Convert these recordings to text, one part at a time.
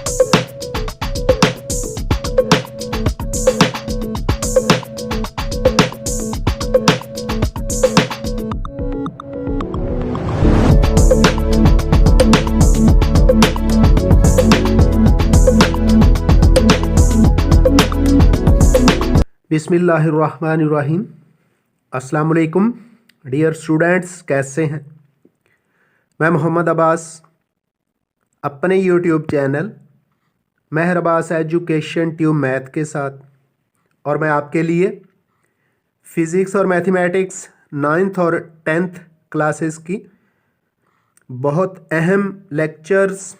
बिस्मिल्लाहिर्रहमानिर्रहीम। अस्सलाम वालेकुम डियर स्टूडेंट्स, कैसे हैं? मैं मोहम्मद अब्बास अपने यूट्यूब चैनल मेहर अब्बास एजुकेशन ट्यूब मैथ के साथ, और मैं आपके लिए फ़िज़िक्स और मैथमेटिक्स 9th और 10th क्लासेस की बहुत अहम लेक्चर्स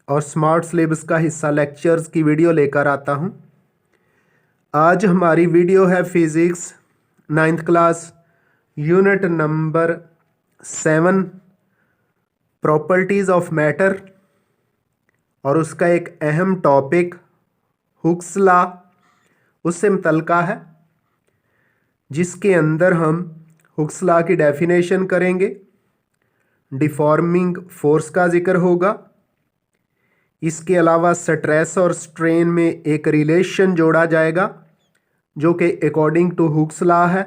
और स्मार्ट सिलेबस का हिस्सा लेक्चर्स की वीडियो लेकर आता हूं। आज हमारी वीडियो है physics 9th class unit number 7 properties of matter, और उसका एक अहम टॉपिक हुक्स लॉ उससे मुतल्लिक़ है, जिसके अंदर हम हुक्स लॉ की डेफिनेशन करेंगे। डिफॉर्मिंग फोर्स का जिक्र होगा। इसके अलावा स्ट्रेस और स्ट्रेन में एक रिलेशन जोड़ा जाएगा जो कि अकॉर्डिंग टू हुक्स लॉ है।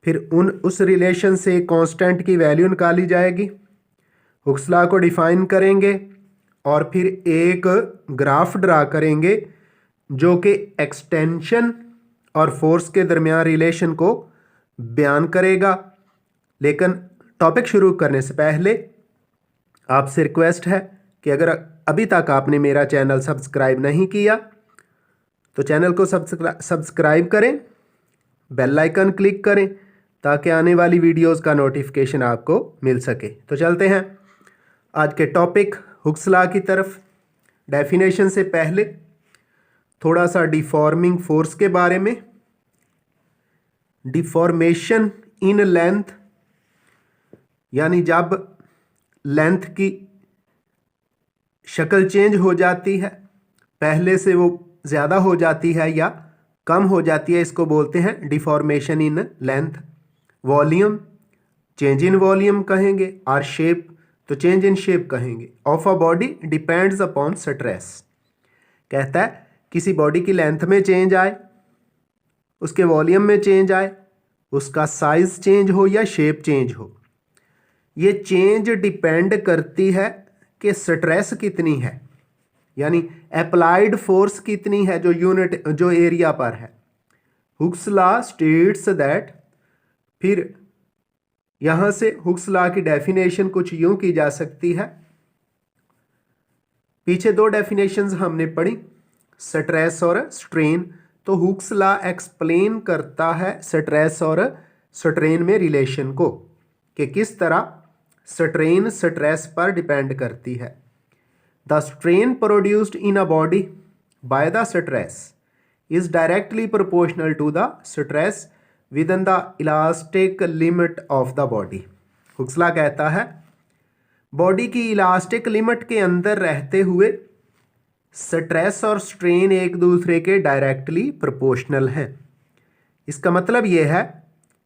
फिर उस रिलेशन से कांस्टेंट की वैल्यू निकाली जाएगी। हुक्स लॉ को डिफाइन करेंगे और फिर एक ग्राफ ड्रा करेंगे जो कि एक्सटेंशन और फोर्स के दरमियान रिलेशन को बयान करेगा। लेकिन टॉपिक शुरू करने से पहले आपसे रिक्वेस्ट है कि अगर अभी तक आपने मेरा चैनल सब्सक्राइब नहीं किया तो चैनल को सब्सक्राइब करें, बेल आइकन क्लिक करें ताकि आने वाली वीडियोस का नोटिफिकेशन आपको मिल सके। तो चलते हैं आज के टॉपिक हुक्स लॉ की तरफ। डेफिनेशन से पहले थोड़ा सा डिफॉर्मिंग फोर्स के बारे में। डिफॉर्मेशन इन लेंथ, यानी जब लेंथ की शक्ल चेंज हो जाती है, पहले से वो ज़्यादा हो जाती है या कम हो जाती है, इसको बोलते हैं deformation in length. Volume, change in volume कहेंगे, और शेप तो चेंज इन शेप कहेंगे। Of a body depends upon stress, कहता है किसी बॉडी की लेंथ में चेंज आए, उसके वॉल्यूम में चेंज आए, उसका साइज चेंज हो या शेप चेंज हो, ये चेंज डिपेंड करती है कि स्ट्रेस कितनी है, यानी अप्लाइड फोर्स कितनी है जो एरिया पर है। हुक्स लॉ स्टेट्स दैट, फिर यहां से हुक्स लॉ की डेफिनेशन कुछ यूं की जा सकती है। पीछे दो डेफिनेशंस हमने पढ़ी, स्ट्रेस और स्ट्रेन। तो हुक्स लॉ एक्सप्लेन करता है स्ट्रेस और स्ट्रेन में रिलेशन को, कि किस तरह स्ट्रेन स्ट्रेस पर डिपेंड करती है। The strain produced in a body by the stress is directly proportional to the stress within the elastic limit of the body. Hooke's law कहता है बॉडी की इलास्टिक लिमिट के अंदर रहते हुए स्ट्रेस और स्ट्रेन एक दूसरे के डायरेक्टली प्रोपोर्शनल हैं। इसका मतलब यह है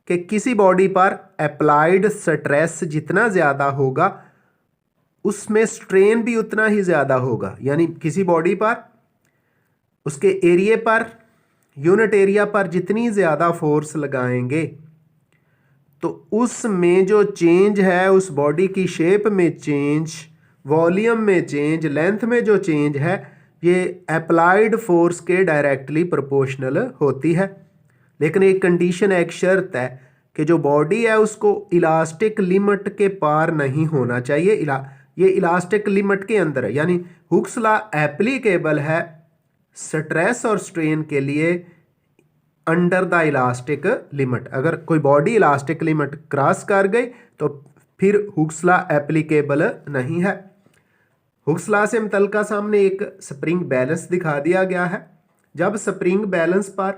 कि किसी बॉडी पर अप्लाइड स्ट्रेस जितना ज़्यादा होगा उसमें स्ट्रेन भी उतना ही ज़्यादा होगा। यानी किसी बॉडी पर उसके एरिया पर, यूनिट एरिया पर जितनी ज़्यादा फोर्स लगाएंगे तो उसमें जो चेंज है, उस बॉडी की शेप में चेंज, वॉल्यूम में चेंज, लेंथ में जो चेंज है, ये अप्लाइड फोर्स के डायरेक्टली प्रोपोर्शनल होती है। लेकिन एक कंडीशन, एक शर्त है कि जो बॉडी है उसको इलास्टिक लिमिट के पार नहीं होना चाहिए। ये इलास्टिक लिमिट के अंदर है, यानी हुक्स लॉ एप्लीकेबल है स्ट्रेस और स्ट्रेन के लिए अंडर द इलास्टिक लिमिट। अगर कोई बॉडी इलास्टिक लिमिट क्रॉस कर गई तो फिर हुक्स लॉ एप्लीकेबल नहीं है। हुक्स लॉ से मुतल्लिक़ सामने एक स्प्रिंग बैलेंस दिखा दिया गया है। जब स्प्रिंग बैलेंस पर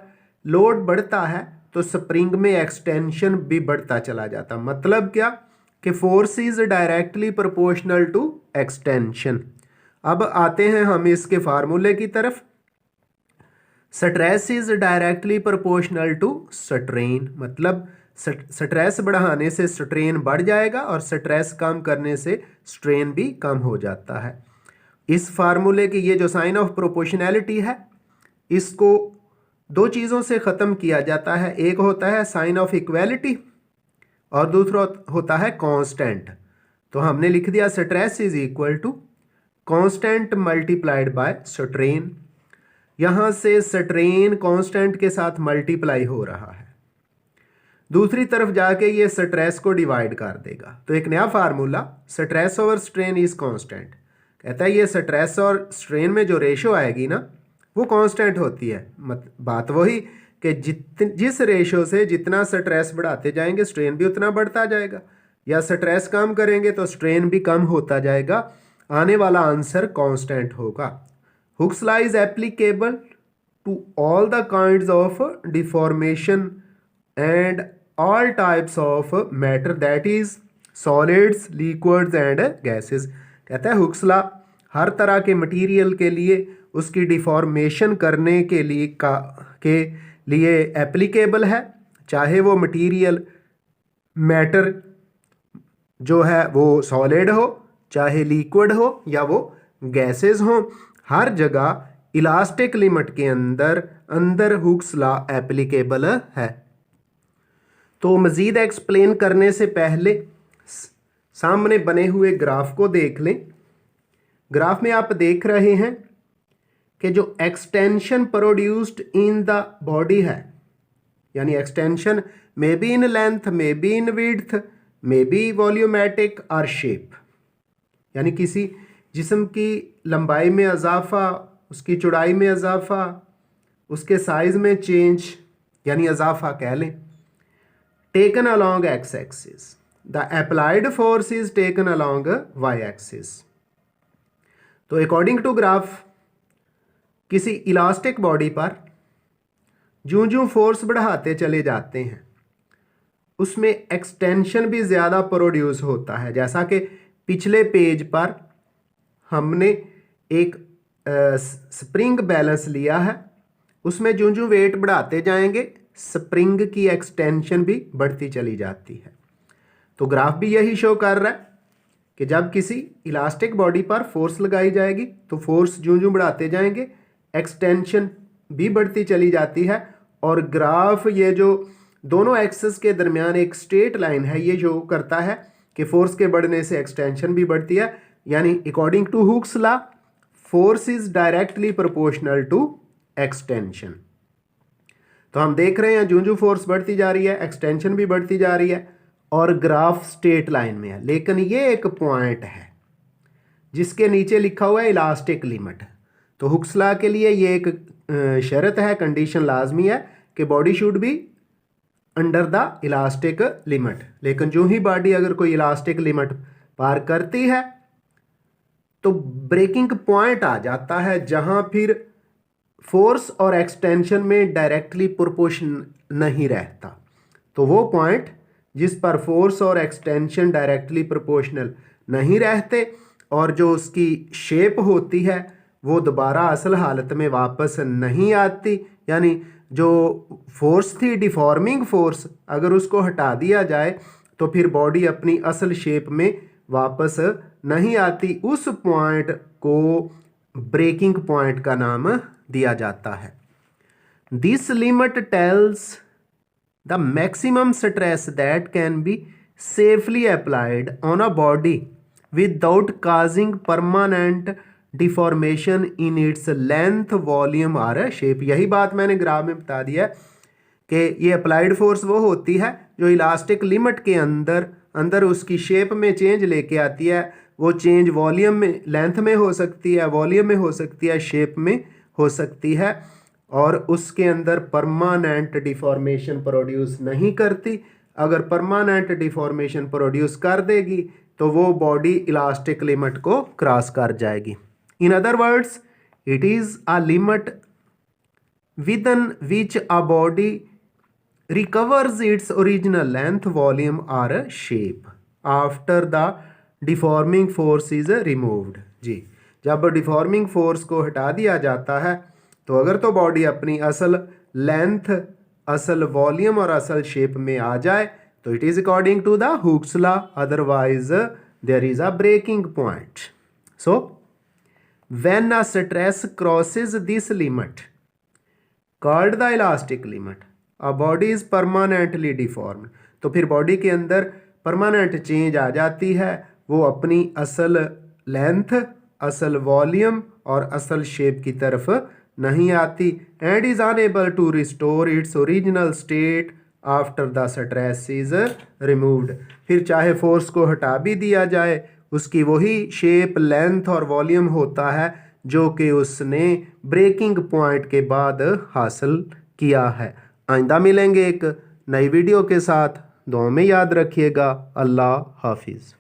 लोड बढ़ता है तो स्प्रिंग में एक्सटेंशन भी बढ़ता चला जाता। मतलब क्या कि force is directly proportional to extension. अब आते हैं हम इसके फार्मूले की तरफ। Stress is directly proportional to strain, मतलब स्ट्रेस बढ़ाने से स्ट्रेन बढ़ जाएगा और स्ट्रेस कम करने से स्ट्रेन भी कम हो जाता है। इस फार्मूले की ये जो साइन ऑफ प्रोपोर्शनैलिटी है इसको दो चीज़ों से ख़त्म किया जाता है। एक होता है साइन ऑफ इक्वालिटी और दूसरा होता है कांस्टेंट। तो हमने लिख दिया stress is equal to constant multiplied by strain. यहाँ से स्ट्रेन कांस्टेंट के साथ मल्टीप्लाई हो रहा है, दूसरी तरफ जाके ये स्ट्रेस को डिवाइड कर देगा। तो एक नया formula stress over strain is constant कहता है ये स्ट्रेस और स्ट्रेन में जो रेशो आएगी ना वो कांस्टेंट होती है। बात वही कि जिस रेशो से जितना स्ट्रेस बढ़ाते जाएंगे स्ट्रेन भी उतना बढ़ता जाएगा, या स्ट्रेस कम करेंगे तो स्ट्रेन भी कम होता जाएगा। आने वाला आंसर कांस्टेंट होगा। Hooke's law is applicable to all the kinds of deformation and all types of matter that is solids, liquids and gases। कहता है हुक्स लॉ हर तरह के मटेरियल के लिए उसकी डिफॉर्मेशन करने के लिए एप्लीकेबल है, चाहे वो मटेरियल मैटर जो है वो सॉलिड हो, चाहे लिक्विड हो या वो गैसेस हो, हर जगह इलास्टिक लिमिट के अंदर हुक्स लॉ एप्लीकेबल है। तो मज़ीद एक्सप्लेन करने से पहले सामने बने हुए ग्राफ को देख लें। ग्राफ में आप देख रहे हैं कि जो extension produced in the body है, यानी extension may be in length, may be in width, may be volumetric और शेप, यानी किसी जिस्म की लंबाई में इजाफा, उसकी चौड़ाई में इजाफा, उसके साइज़ में चेंज यानी इजाफा कह लें, taken along x axis, the applied force is taken along y axis। तो अकॉर्डिंग टू ग्राफ किसी इलास्टिक बॉडी पर जूं जूं फोर्स बढ़ाते चले जाते हैं उसमें एक्सटेंशन भी ज़्यादा प्रोड्यूस होता है। जैसा कि पिछले पेज पर हमने एक स्प्रिंग बैलेंस लिया है, उसमें जूं जूं वेट बढ़ाते जाएंगे स्प्रिंग की एक्सटेंशन भी बढ़ती चली जाती है। तो ग्राफ भी यही शो कर रहा है कि जब किसी इलास्टिक बॉडी पर फोर्स लगाई जाएगी तो फोर्स जूं जूं बढ़ाते जाएंगे एक्सटेंशन भी बढ़ती चली जाती है। और ग्राफ ये जो दोनों एक्सिस के दरमियान एक स्ट्रेट लाइन है ये शो करता है कि फोर्स के बढ़ने से एक्सटेंशन भी बढ़ती है, यानी according to Hooke's law force is directly proportional to extension. तो हम देख रहे हैं जूं जूं फोर्स बढ़ती जा रही है एक्सटेंशन भी बढ़ती जा रही है और ग्राफ स्ट्रेट लाइन में है। लेकिन ये एक पॉइंट है जिसके नीचे लिखा हुआ है इलास्टिक लिमिट। तो हुक्स लॉ के लिए ये एक शर्त है, कंडीशन लाजमी है कि body should be under the elastic limit. लेकिन जो ही बॉडी अगर कोई इलास्टिक लिमिट पार करती है तो ब्रेकिंग पॉइंट आ जाता है जहां फिर फोर्स और एक्सटेंशन में डायरेक्टली प्रोपोर्शन नहीं रहता। तो वो पॉइंट जिस पर फोर्स और एक्सटेंशन डायरेक्टली प्रोपोर्शनल नहीं रहते और जो उसकी शेप होती है वो दोबारा असल हालत में वापस नहीं आती, यानी जो फोर्स थी डिफॉर्मिंग फोर्स अगर उसको हटा दिया जाए तो फिर बॉडी अपनी असल शेप में वापस नहीं आती। उस पॉइंट को ब्रेकिंग पॉइंट का नाम दिया जाता है। This limit tells the maximum stress that can be safely applied on a body without causing permanent deformation in its length, volume और शेप। यही बात मैंने ग्राफ में बता दिया है कि ये अप्लाइड फोर्स वो होती है जो इलास्टिक लिमिट के अंदर उसकी शेप में चेंज लेके आती है। वो चेंज वॉल्यूम में, लेंथ में हो सकती है, वॉल्यूम में हो सकती है, शेप में हो सकती है और उसके अंदर परमानेंट डिफॉर्मेशन प्रोड्यूस नहीं करती। अगर परमानेंट डिफॉर्मेशन प्रोड्यूस कर देगी तो वो बॉडी इलास्टिक लिमिट को क्रॉस कर जाएगी। In other words it is a limit within which a body recovers its original length, volume or shape after the deforming force is removed। जी, जब deforming force को हटा दिया जाता है तो अगर तो बॉडी अपनी असल लेंथ, असल वॉल्यूम और असल शेप में आ जाए तो it is according to the Hooke's law, otherwise there is a breaking point. So when a stress crosses this limit called the elastic limit a body is permanently deformed. तो फिर body के अंदर permanent change आ जाती है, वो अपनी असल length, असल वॉल्यूम और असल शेप की तरफ नहीं आती, and is unable to restore its original state after the stress is removed. फिर चाहे फोर्स को हटा भी दिया जाए, उसकी वही शेप, लेंथ और वॉल्यूम होता है जो कि उसने ब्रेकिंग पॉइंट के बाद हासिल किया है। आइंदा मिलेंगे एक नई वीडियो के साथ। दुआ में याद रखिएगा। अल्लाह हाफिज़।